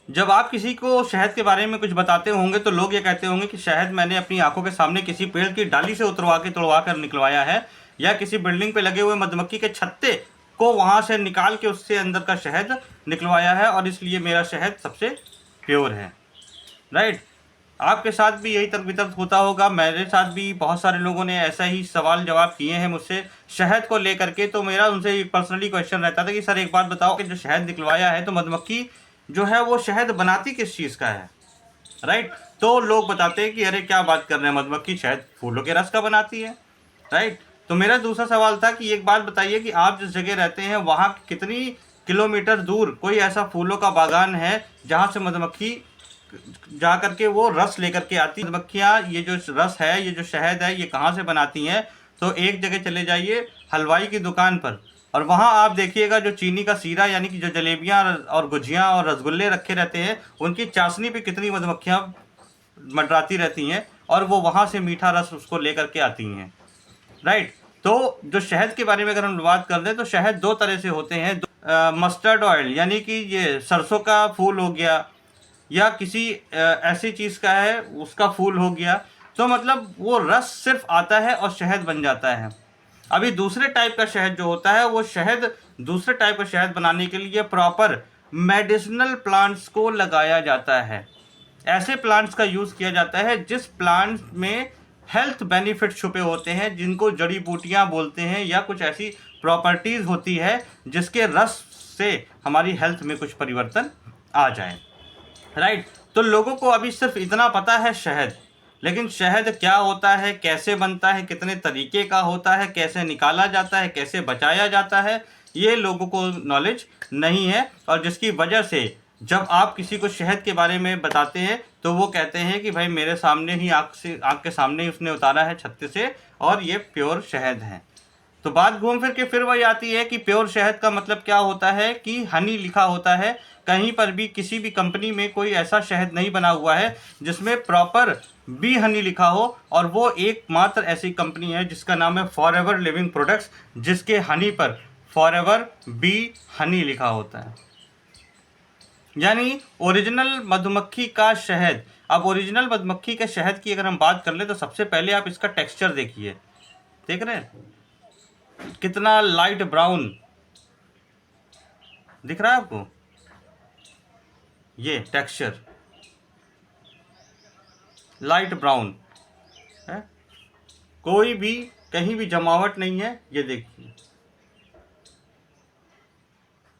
जब आप किसी को शहद के बारे में कुछ बताते होंगे तो लोग ये कहते होंगे कि शहद मैंने अपनी आंखों के सामने किसी पेड़ की डाली से तोड़वा कर निकलवाया है, या किसी बिल्डिंग पे लगे हुए मधुमक्खी के छत्ते को वहां से निकाल के उससे अंदर का शहद निकलवाया है, और इसलिए मेरा शहद सबसे प्योर है। राइट। आपके साथ भी यही तर्क वितर्क होता होगा, मेरे साथ भी बहुत सारे लोगों ने ऐसा ही सवाल जवाब किए हैं मुझसे शहद को लेकर के। तो मेरा उनसे पर्सनली क्वेश्चन रहता था कि सर एक बात बताओ कि जो शहद निकलवाया है तो मधुमक्खी जो है वो शहद बनाती किस चीज़ का है। राइट। तो लोग बताते हैं कि अरे क्या बात कर रहे हैं, मधुमक्खी शहद फूलों के रस का बनाती है। राइट। तो मेरा दूसरा सवाल था कि एक बात बताइए कि आप जिस जगह रहते हैं वहाँ कितनी किलोमीटर दूर कोई ऐसा फूलों का बागान है जहाँ से मधुमक्खी जा करके वो रस लेकर के आती। मधुमक्खियाँ ये जो रस है, ये जो शहद है, ये कहाँ से बनाती हैं? तो एक जगह चले जाइए हलवाई की दुकान पर, और वहाँ आप देखिएगा जो चीनी का सीरा यानी कि जो जलेबियाँ और गुजियाँ और रसगुल्ले रखे रहते हैं, उनकी चाशनी पे कितनी मधुमक्खियाँ मंडराती रहती हैं, और वो वहाँ से मीठा रस उसको लेकर के आती हैं। राइट। तो जो शहद के बारे में अगर हम बात कर लें तो शहद दो तरह से होते हैं। मस्टर्ड ऑयल यानी कि ये सरसों का फूल हो गया, या किसी ऐसी चीज़ का है उसका फूल हो गया, तो मतलब वो रस सिर्फ आता है और शहद बन जाता है। अभी दूसरे टाइप का शहद जो होता है वो शहद, दूसरे टाइप का शहद बनाने के लिए प्रॉपर मेडिसिनल प्लांट्स को लगाया जाता है। ऐसे प्लांट्स का यूज़ किया जाता है जिस प्लांट्स में हेल्थ बेनिफिट छुपे होते हैं, जिनको जड़ी बूटियाँ बोलते हैं, या कुछ ऐसी प्रॉपर्टीज़ होती है जिसके रस से हमारी हेल्थ में कुछ परिवर्तन आ जाए। राइट। तो लोगों को अभी सिर्फ इतना पता है शहद, लेकिन शहद क्या होता है, कैसे बनता है, कितने तरीके का होता है, कैसे निकाला जाता है, कैसे बचाया जाता है, ये लोगों को नॉलेज नहीं है। और जिसकी वजह से जब आप किसी को शहद के बारे में बताते हैं तो वो कहते हैं कि भाई मेरे सामने ही आँख के सामने ही उसने उतारा है छत्ते से, और ये प्योर शहद है। तो बात घूम फिर के फिर वही आती है कि प्योर शहद का मतलब क्या होता है कि हनी लिखा होता है। कहीं पर भी किसी भी कंपनी में कोई ऐसा शहद नहीं बना हुआ है जिसमें प्रॉपर बी हनी लिखा हो, और वो एकमात्र ऐसी कंपनी है जिसका नाम है फॉरएवर लिविंग प्रोडक्ट्स, जिसके हनी पर फॉरएवर बी हनी लिखा होता है, यानी ओरिजिनल मधुमक्खी का शहद। अब ओरिजिनल मधुमक्खी के शहद की अगर हम बात कर ले तो सबसे पहले आप इसका टेक्सचर देखिए। देख रहे हैं कितना लाइट ब्राउन दिख रहा है आपको, ये टेक्सचर लाइट ब्राउन है, कोई भी कहीं भी जमावट नहीं है, ये देखिए।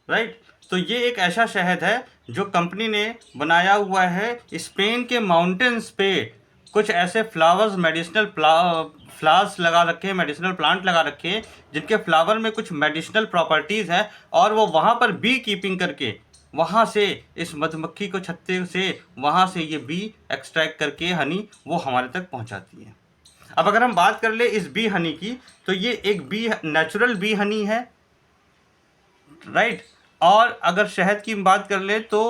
राइट। तो ये एक ऐसा शहद है जो कंपनी ने बनाया हुआ है। स्पेन के माउंटेन्स पे कुछ ऐसे फ्लावर्स, मेडिसिनल फ्लावर्स लगा रखे हैं, मेडिसिनल प्लांट लगा रखे हैं जिनके फ्लावर में कुछ मेडिसिनल प्रॉपर्टीज़ हैं, और वो वहाँ पर बी कीपिंग करके वहाँ से इस मधुमक्खी को छत्ते से वहाँ से ये बी एक्सट्रैक्ट करके हनी वो हमारे तक पहुँचाती है। अब अगर हम बात कर ले इस बी हनी की, तो ये एक बी नेचुरल बी हनी है। राइट। और अगर शहद की बात कर ले तो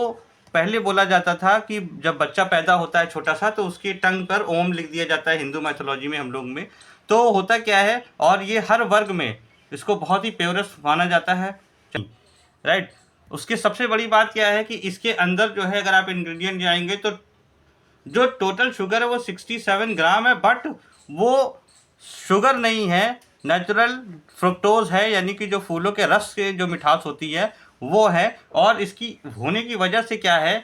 पहले बोला जाता था कि जब बच्चा पैदा होता है छोटा सा तो उसकी टंग पर ओम लिख दिया जाता है, हिंदू मैथोलॉजी में हम लोग में। तो होता क्या है, और ये हर वर्ग में इसको बहुत ही प्योरेस्ट माना जाता है। राइट। उसकी सबसे बड़ी बात क्या है कि इसके अंदर जो है अगर आप इंग्रेडिएंट जाएंगे तो जो टोटल शुगर है वो 67 ग्राम है, बट वो शुगर नहीं है, नेचुरल फ्रुक्टोज है, यानी कि जो फूलों के रस से जो मिठास होती है वो है। और इसकी होने की वजह से क्या है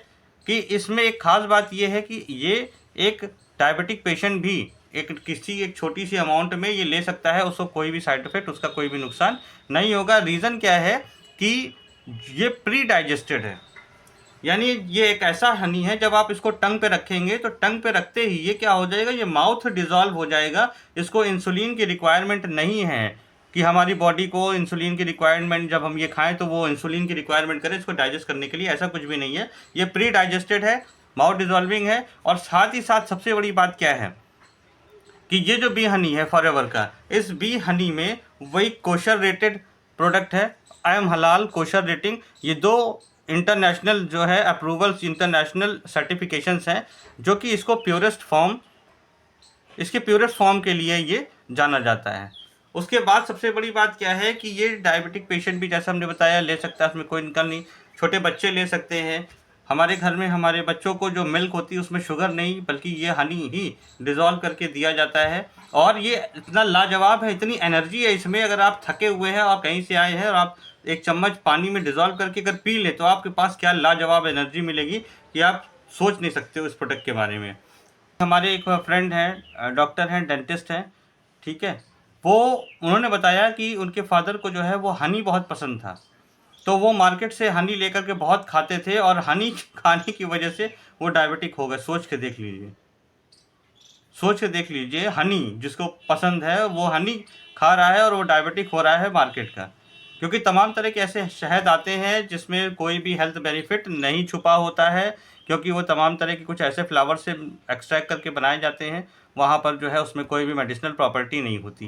कि इसमें एक ख़ास बात ये है कि ये एक डायबिटिक पेशेंट भी एक छोटी सी अमाउंट में ये ले सकता है, उसको कोई भी साइड इफेक्ट, उसका कोई भी नुकसान नहीं होगा। रीज़न क्या है कि ये प्री डाइजेस्टेड है, यानी ये एक ऐसा हनी है जब आप इसको टंग पे रखेंगे तो टंग पे रखते ही ये क्या हो जाएगा, ये माउथ डिज़ोल्व हो जाएगा। इसको इंसुलिन की रिक्वायरमेंट नहीं है कि हमारी बॉडी को इंसुलिन की रिक्वायरमेंट जब हम ये खाएं तो वो इंसुलिन की रिक्वायरमेंट करे इसको डाइजेस्ट करने के लिए, ऐसा कुछ भी नहीं है। ये प्री डाइजेस्टेड है, माउथ डिज़ोल्विंग है। और साथ ही साथ सबसे बड़ी बात क्या है कि ये जो बी हनी है फॉरएवर का, इस बी हनी में वही कोशर रेटेड प्रोडक्ट है, आई एम हलाल कोशर रेटिंग। ये दो इंटरनेशनल जो है अप्रूवल्स, इंटरनेशनल सर्टिफिकेशंस हैं जो कि इसको इसके प्योरेस्ट फॉर्म के लिए ये जाना जाता है। उसके बाद सबसे बड़ी बात क्या है कि ये डायबिटिक पेशेंट भी जैसा हमने बताया ले सकता है, उसमें कोई इनका नहीं, छोटे बच्चे ले सकते हैं, हमारे घर में हमारे बच्चों को जो मिल्क होती है उसमें शुगर नहीं बल्कि ये हनी ही डिज़ोल्व करके दिया जाता है। और ये इतना लाजवाब है, इतनी एनर्जी है इसमें। अगर आप थके हुए हैं और कहीं से आए हैं और आप एक चम्मच पानी में डिज़ोल्व करके अगर पी लें तो आपके पास क्या लाजवाब एनर्जी मिलेगी कि आप सोच नहीं सकते हो इस प्रोडक्ट के बारे में। हमारे एक फ्रेंड हैं, डॉक्टर हैं, डेंटिस्ट हैं, ठीक है। वो उन्होंने बताया कि उनके फादर को जो है वो हनी बहुत पसंद था, तो वो मार्केट से हनी लेकर के बहुत खाते थे और हनी खाने की वजह से वो डायबिटिक हो गए। सोच के देख लीजिए, सोच के देख लीजिए, हनी जिसको पसंद है वो हनी खा रहा है और वो डायबिटिक हो रहा है मार्केट का। क्योंकि तमाम तरह के ऐसे शहद आते हैं जिसमें कोई भी हेल्थ बेनिफिट नहीं छुपा होता है, क्योंकि वो तमाम तरह के कुछ ऐसे फ्लावर से एक्सट्रैक्ट करके बनाए जाते हैं, वहाँ पर जो है उसमें कोई भी मेडिसिनल प्रॉपर्टी नहीं होती।